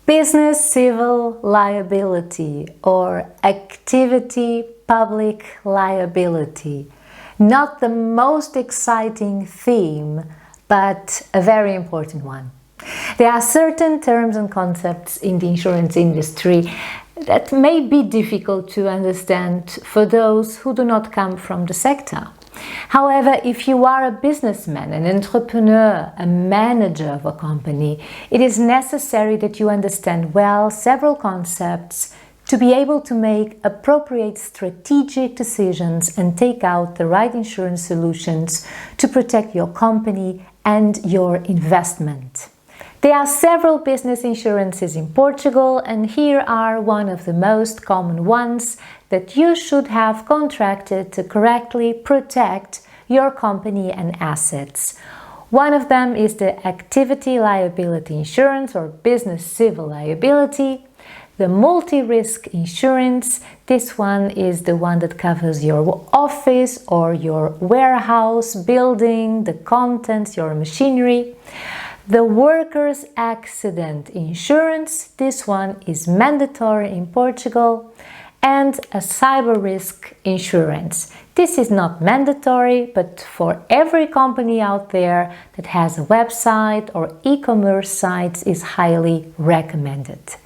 Business civil liability or activity public liability. Not the most exciting theme, but a very important one. There are certain terms and concepts in the insurance industry that may be difficult to understand for those who do not come from the sector. However, if you are a businessman, an entrepreneur, a manager of a company, it is necessary that you understand well several concepts to be able to make appropriate strategic decisions and take out the right insurance solutions to protect your company and your investment. There are several business insurances in Portugal, and here are one of the most common ones that you should have contracted to correctly protect your company and assets. One of them is the Activity Liability Insurance or Business Civil Liability. The multi-risk insurance, this one is the one that covers your office or your warehouse, building, the contents, your machinery. The workers' accident insurance, this one is mandatory in Portugal, and a cyber risk insurance. This is not mandatory, but for every company out there that has a website or e-commerce sites is highly recommended.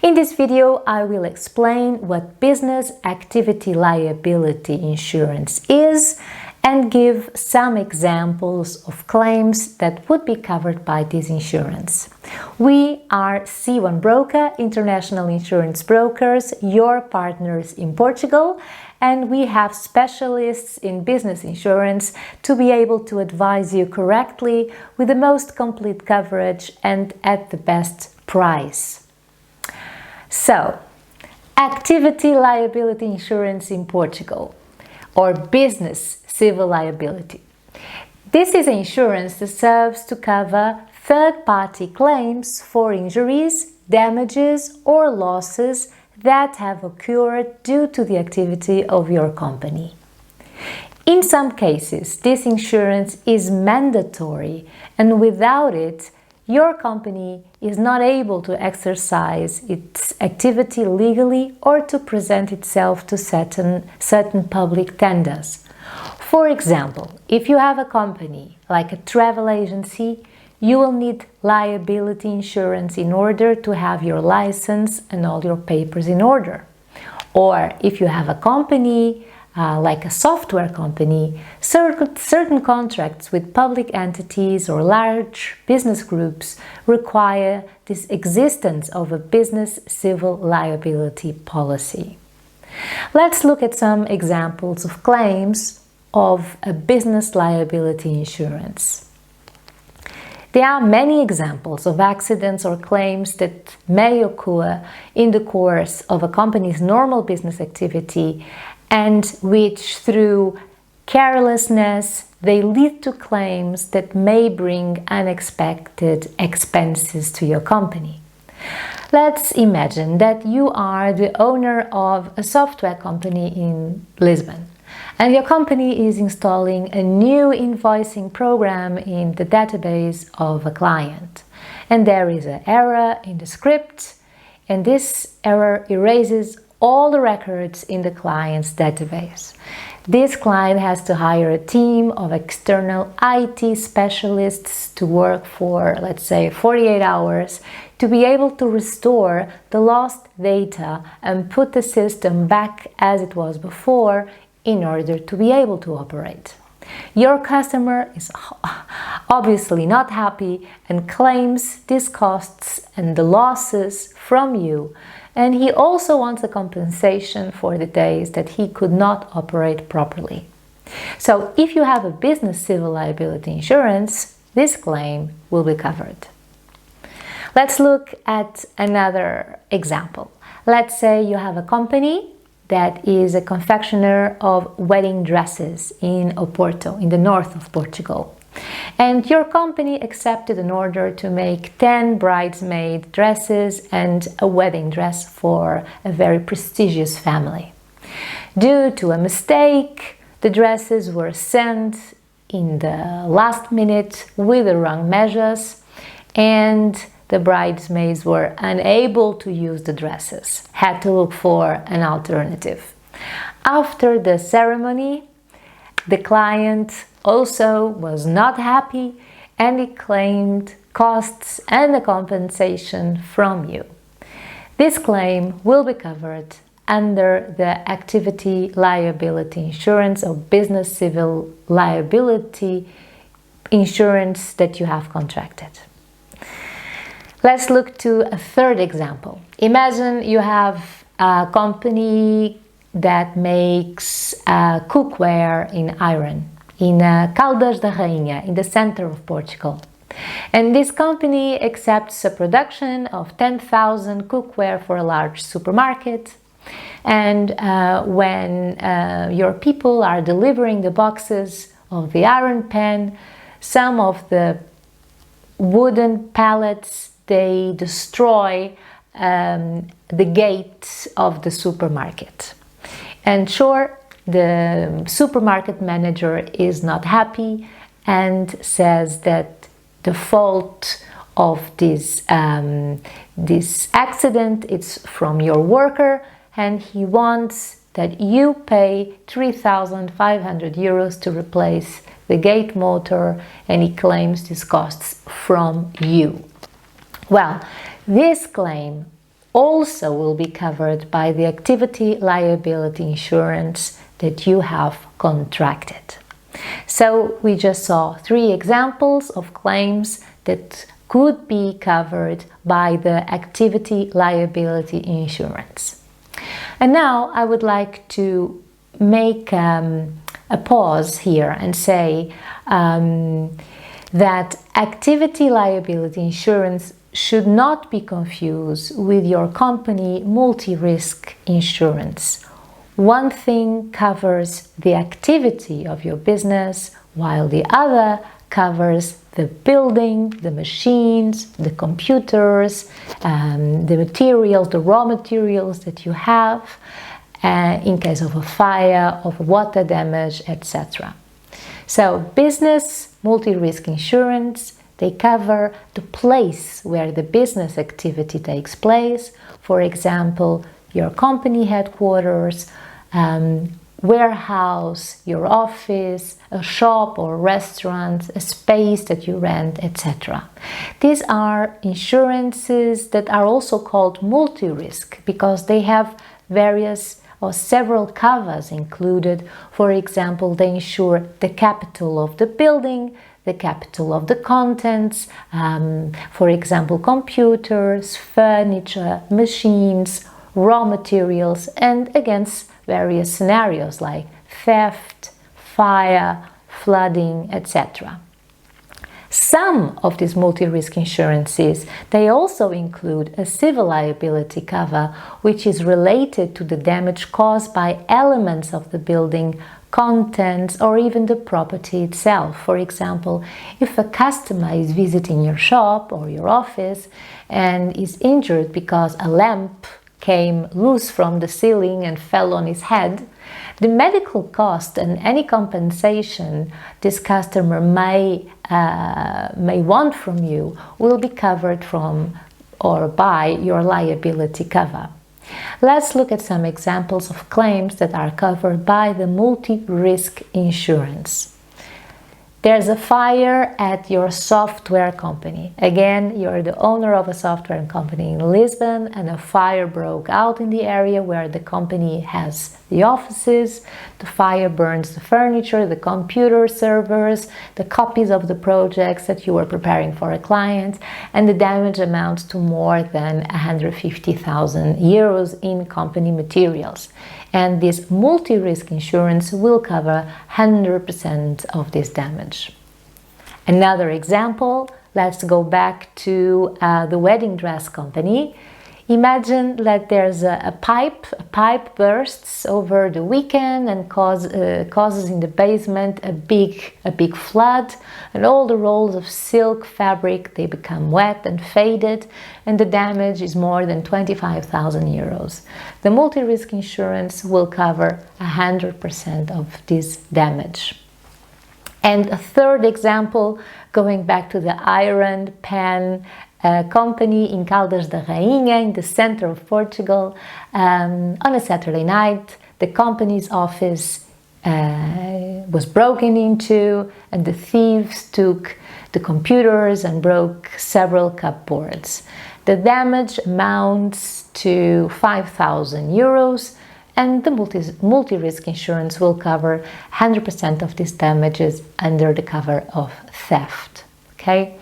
In this video, I will explain what business activity liability insurance is and give some examples of claims that would be covered by this insurance. We are C1 Broker, International Insurance Brokers, your partners in Portugal, and we have specialists in business insurance to be able to advise you correctly with the most complete coverage and at the best price. So, activity liability insurance in Portugal, or business civil liability. This is insurance that serves to cover third-party claims for injuries, damages, or losses that have occurred due to the activity of your company. In some cases, this insurance is mandatory, and without it, your company is not able to exercise its activity legally or to present itself to certain public tenders. For example, if you have a company like a travel agency, you will need liability insurance in order to have your license and all your papers in order. Or if you have a company like a software company, certain contracts with public entities or large business groups require this existence of a business civil liability policy. Let's look at some examples of claims of a business liability insurance. There are many examples of accidents or claims that may occur in the course of a company's normal business activity and which, through carelessness, they lead to claims that may bring unexpected expenses to your company. Let's imagine that you are the owner of a software company in Lisbon, and your company is installing a new invoicing program in the database of a client. And there is an error in the script, and this error erases all the records in the client's database. This client has to hire a team of external IT specialists to work for, let's say, 48 hours to be able to restore the lost data and put the system back as it was before in order to be able to operate. Your customer is obviously not happy and claims these costs and the losses from you, and he also wants a compensation for the days that he could not operate properly. So if you have a business civil liability insurance, this claim will be covered. Let's look at another example. Let's say you have a company that is a confectioner of wedding dresses in Oporto, in the north of Portugal. And your company accepted an order to make 10 bridesmaid dresses and a wedding dress for a very prestigious family. Due to a mistake, the dresses were sent in the last minute with the wrong measures, and the bridesmaids were unable to use the dresses, had to look for an alternative. After the ceremony, the client also was not happy and he claimed costs and a compensation from you. This claim will be covered under the Activity Liability Insurance or Business Civil Liability Insurance that you have contracted. Let's look to a third example. Imagine you have a company that makes cookware in iron in Caldas da Rainha, in the center of Portugal. And this company accepts a production of 10,000 cookware for a large supermarket. And when your people are delivering the boxes of the iron pan, some of the wooden pallets, they destroy the gate of the supermarket. And sure, the supermarket manager is not happy and says that the fault of this accident is from your worker, and he wants that you pay 3,500 euros to replace the gate motor, and he claims these costs from you. Well, this claim also will be covered by the Activity Liability Insurance that you have contracted. So we just saw 3 examples of claims that could be covered by the Activity Liability Insurance. And now I would like to make a pause here and say that Activity Liability Insurance should not be confused with your company multi-risk insurance. One thing covers the activity of your business, while the other covers the building, the machines, the computers, the materials, the raw materials that you have in case of a fire, of water damage, etc. So business multi-risk insurance, they cover the place where the business activity takes place. For example, your company headquarters, warehouse, your office, a shop or restaurant, a space that you rent, etc. These are insurances that are also called multi-risk because they have various or several covers included. For example, they insure the capital of the building, the capital of the contents, for example, computers, furniture, machines, raw materials, and against various scenarios like theft, fire, flooding, etc. Some of these multi-risk insurances, they also include a civil liability cover, which is related to the damage caused by elements of the building, contents, or even the property itself. For example, if a customer is visiting your shop or your office and is injured because a lamp came loose from the ceiling and fell on his head, the medical cost and any compensation this customer may want from you will be covered from or by your liability cover. Let's look at some examples of claims that are covered by the multi-risk insurance. There's a fire at your software company. Again, you're the owner of a software company in Lisbon, and a fire broke out in the area where the company has the offices. The fire burns the furniture, the computer servers, the copies of the projects that you were preparing for a client, and the damage amounts to more than 150,000 euros in company materials. And this multi-risk insurance will cover 100% of this damage. Another example, let's go back to the wedding dress company. Imagine that there's a pipe bursts over the weekend and causes in the basement a big flood, and all the rolls of silk fabric, they become wet and faded, and the damage is more than 25,000 euros. The multi-risk insurance will cover 100% of this damage. And a third example, going back to the iron pan a company in Caldas da Rainha, in the center of Portugal. On a Saturday night, the company's office was broken into, and the thieves took the computers and broke several cupboards. The damage amounts to 5,000 euros, and the multi-risk insurance will cover 100% of these damages under the cover of theft. Okay.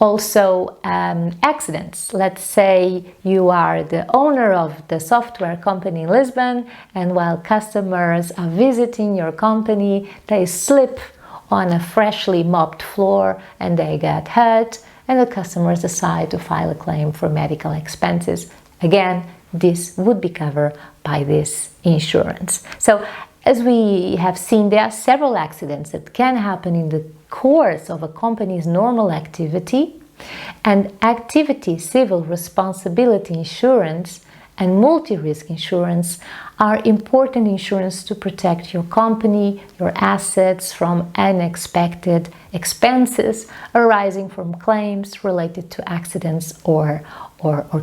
Also, accidents. Let's say you are the owner of the software company in Lisbon, and while customers are visiting your company, they slip on a freshly mopped floor and they get hurt, and the customers decide to file a claim for medical expenses. Again, this would be covered by this insurance. So, as we have seen, there are several accidents that can happen in the course of a company's normal activity, and activity civil responsibility insurance and multi-risk insurance are important insurance to protect your company, your assets from unexpected expenses arising from claims related to accidents or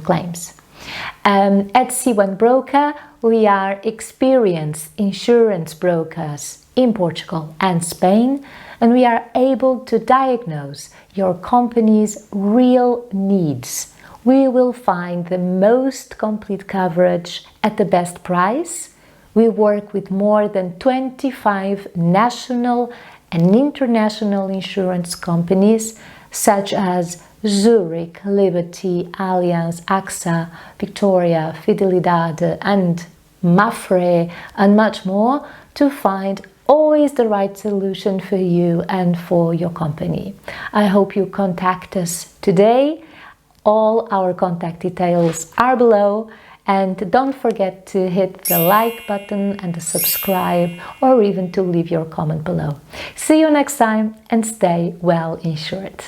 claims. At C1 Broker, we are experienced insurance brokers in Portugal and Spain, and we are able to diagnose your company's real needs. We will find the most complete coverage at the best price. We work with more than 25 national and international insurance companies such as Zurich, Liberty, Allianz, AXA, Victoria, Fidelidade, and Mafre, and much more, to find always the right solution for you and for your company. I hope you contact us today. All our contact details are below, and don't forget to hit the like button and the subscribe, or even to leave your comment below. See you next time, and stay well insured.